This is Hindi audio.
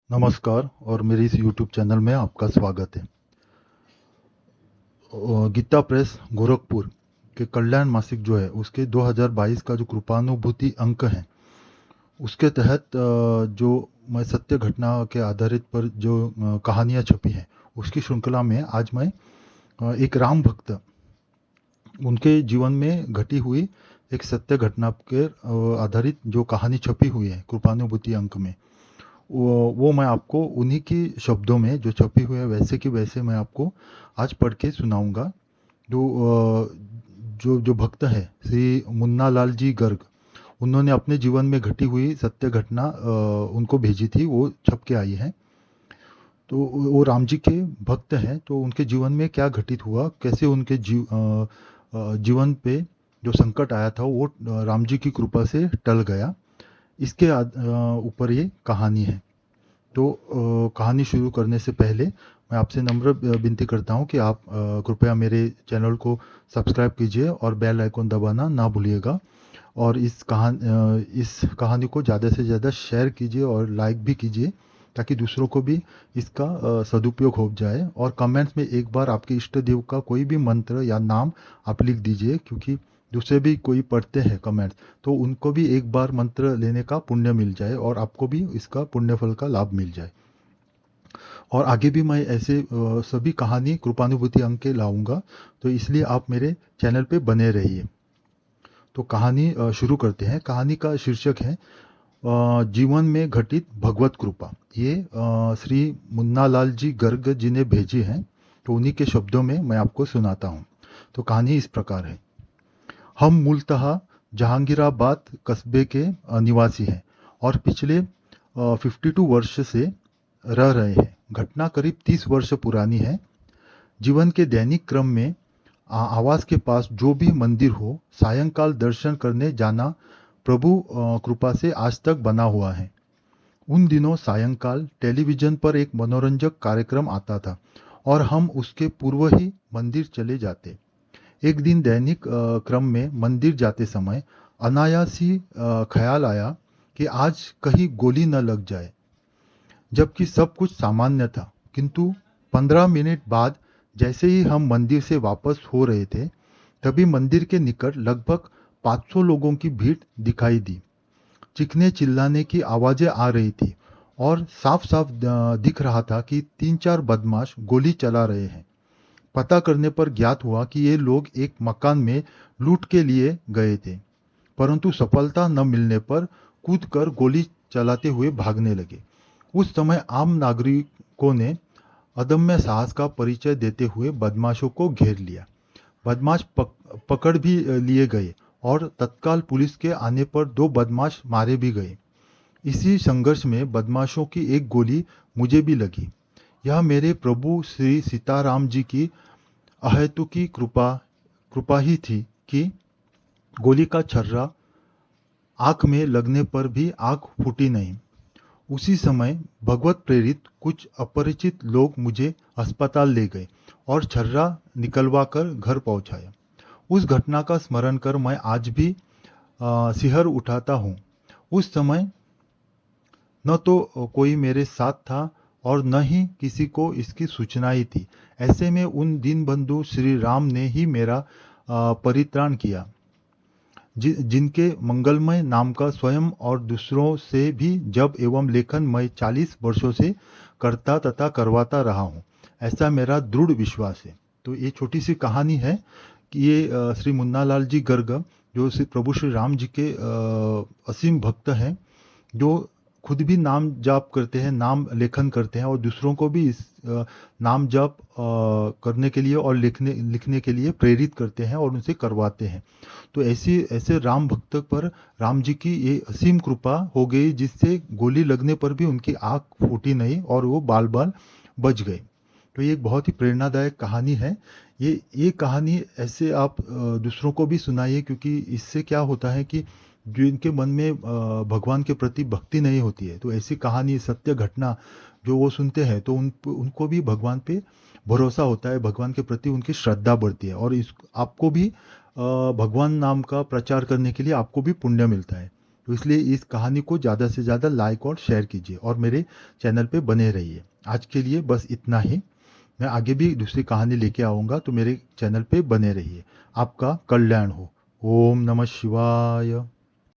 नमस्कार और मेरे इस YouTube चैनल में आपका स्वागत है। गीता प्रेस गोरखपुर के कल्याण मासिक जो है उसके 2022 का जो कृपानुभूति अंक है उसके तहत जो मैं सत्य घटना के आधारित पर जो कहानियाँ छपी हैं उसकी श्रृंखला में आज मैं एक राम भक्त उनके जीवन में घटी हुई एक सत्य घटना के आधारित जो कहानी छपी हुई है कृपानुभूति अंक में वो मैं आपको उन्हीं की शब्दों में जो छपी हुई है वैसे की वैसे मैं आपको आज पढ़ के सुनाऊंगा। जो जो जो भक्त है श्री मुन्ना लाल जी गर्ग, उन्होंने अपने जीवन में घटी हुई सत्य घटना उनको भेजी थी, वो छप के आई है। तो वो राम जी के भक्त हैं, तो उनके जीवन में क्या घटित हुआ, कैसे उनके जीवन पे जो संकट आया था वो राम जी की कृपा से टल गया, इसके ऊपर ये कहानी है। तो कहानी शुरू करने से पहले मैं आपसे नम्र विनती करता हूँ कि आप कृपया मेरे चैनल को सब्सक्राइब कीजिए और बेल आइकन दबाना ना भूलिएगा। और इस कहानी को ज़्यादा से ज़्यादा शेयर कीजिए और लाइक भी कीजिए ताकि दूसरों को भी इसका सदुपयोग हो जाए। और कमेंट्स में एक बार आपके इष्ट देव का कोई भी मंत्र या नाम आप लिख दीजिए, क्योंकि दूसरे भी कोई पढ़ते हैं कमेंट्स, तो उनको भी एक बार मंत्र लेने का पुण्य मिल जाए और आपको भी इसका पुण्य फल का लाभ मिल जाए। और आगे भी मैं ऐसे सभी कहानी कृपानुभूति अंक के लाऊंगा, तो इसलिए आप मेरे चैनल पे बने रहिए। तो कहानी शुरू करते हैं। कहानी का शीर्षक है जीवन में घटित भगवत कृपा। ये श्री मुन्नालाल जी गर्ग जी ने भेजी है, तो उन्हीं के शब्दों में मैं आपको सुनाता हूँ। तो कहानी इस प्रकार है। हम मूलतः जहांगीराबाद कस्बे के निवासी हैं और पिछले 52 वर्ष से रह रहे हैं। घटना करीब 30 वर्ष पुरानी है। जीवन के दैनिक क्रम में आवास के पास जो भी मंदिर हो, सायंकाल दर्शन करने जाना प्रभु कृपा से आज तक बना हुआ है। उन दिनों सायंकाल टेलीविजन पर एक मनोरंजक कार्यक्रम आता था और हम उसके पूर्व ही मंदिर चले जाते। एक दिन दैनिक क्रम में मंदिर जाते समय अनायास ही ख्याल आया कि आज कहीं गोली न लग जाए। जबकि सब कुछ सामान्य था, किंतु 15 मिनट बाद जैसे ही हम मंदिर से वापस हो रहे थे, तभी मंदिर के निकट लगभग 500 लोगों की भीड़ दिखाई दी। चीखने चिल्लाने की आवाजें आ रही थी और साफ साफ दिख रहा था कि 3-4 बदमाश गोली चला रहे हैं। पता करने पर ज्ञात हुआ कि ये लोग एक मकान में लूट के लिए गए थे, परंतु सफलता न मिलने पर कूदकर गोली चलाते हुए भागने लगे। उस समय आम नागरिकों ने अदम्य साहस का परिचय देते हुए बदमाशों को घेर लिया। बदमाश पकड़ भी लिए गए और तत्काल पुलिस के आने पर 2 बदमाश मारे भी गए। इसी संघर्ष में बदमाशों की एक गोली मुझे भी लगी। यह मेरे प्रभु श्री सीताराम जी की अहेतुकी कृपा ही थी कि गोली का छर्रा आंख में लगने पर भी आंख फूटी नहीं। उसी समय भगवत प्रेरित कुछ अपरिचित लोग मुझे अस्पताल ले गए और छर्रा निकलवा कर घर पहुंचाया। उस घटना का स्मरण कर मैं आज भी सिहर उठाता हूँ। उस समय न तो कोई मेरे साथ था और न ही किसी को इसकी सूचना ही थी। ऐसे में उन दीनबंधु श्री राम ने ही मेरा परित्राण किया, जिनके मंगलमय नाम का स्वयं और दूसरों से भी जप एवं लेखन मैं 40 वर्षों से करता तथा करवाता रहा हूँ, ऐसा मेरा दृढ़ विश्वास है। तो ये छोटी सी कहानी है कि ये श्री मुन्नालाल जी गर्ग जो श्री प्रभु श्री राम जी के असीम भक्त हैं, जो खुद भी नाम जाप करते हैं, नाम लेखन करते हैं और दूसरों को भी इस नाम जाप करने के लिए और लिखने के लिए प्रेरित करते हैं और उनसे करवाते हैं। तो ऐसे ऐसे राम भक्त पर राम जी की ये असीम कृपा हो गई, जिससे गोली लगने पर भी उनकी आंख फूटी नहीं और वो बाल बाल बच गए। तो ये एक बहुत ही प्रेरणादायक कहानी है। ये कहानी ऐसे आप दूसरों को भी सुनाइए, क्योंकि इससे क्या होता है कि जो इनके मन में भगवान के प्रति भक्ति नहीं होती है, तो ऐसी कहानी सत्य घटना जो वो सुनते हैं तो उनको भी भगवान पे भरोसा होता है, भगवान के प्रति उनकी श्रद्धा बढ़ती है और इस आपको भी भगवान नाम का प्रचार करने के लिए आपको भी पुण्य मिलता है। तो इसलिए इस कहानी को ज़्यादा से ज़्यादा लाइक और शेयर कीजिए और मेरे चैनल पे बने रहिए। आज के लिए बस इतना ही। मैं आगे भी दूसरी कहानी लेके आऊँगा, तो मेरे चैनल पे बने रहिए। आपका कल्याण हो। ओम नमः शिवाय।